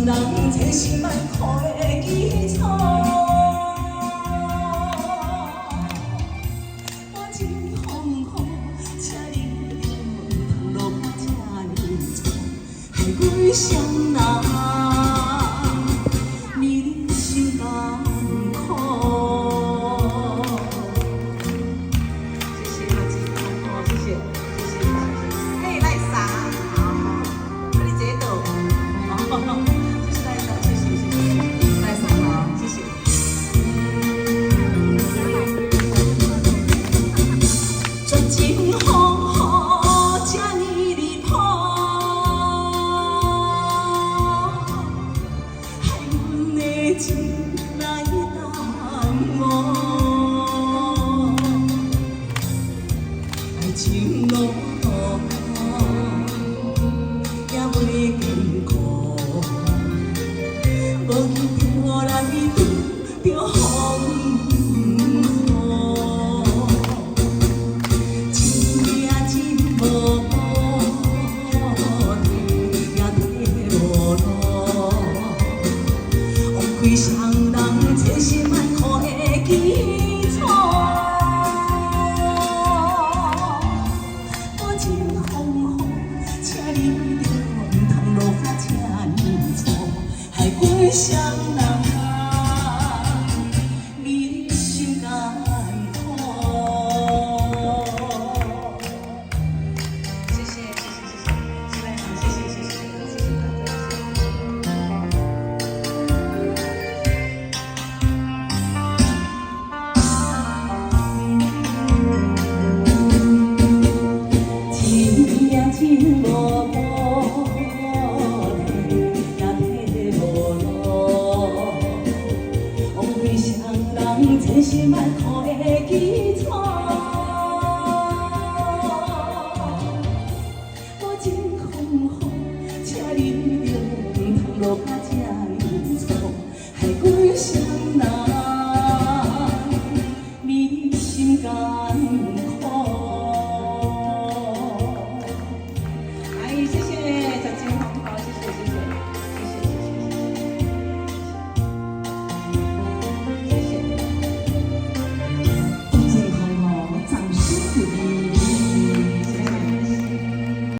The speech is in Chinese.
人这是万苦的基础。我真痛苦，请你着通落我这呢错，害阮双人面心甘苦。谢谢阿姐，哦，谢谢，谢谢，可以来撒，好，你坐倒，哦，谢谢来撒，谢谢谢谢，来撒好，谢谢。绝情风雨这呢离谱，害阮的情来耽误。爱情路也袂坚固，无求我来拄着风雨。真命真无也体无路，枉费双人这是万苦的基础。我真风雨，请你着唔通落我这呢错，害阮双人面心甘苦。谢谢谢谢谢谢，谢谢谢谢谢谢谢谢大家。真命真无路，也体无路，枉费双人这是万苦的基础。我真空虚，请你着唔通落我这呢错，害阮双人面心甘。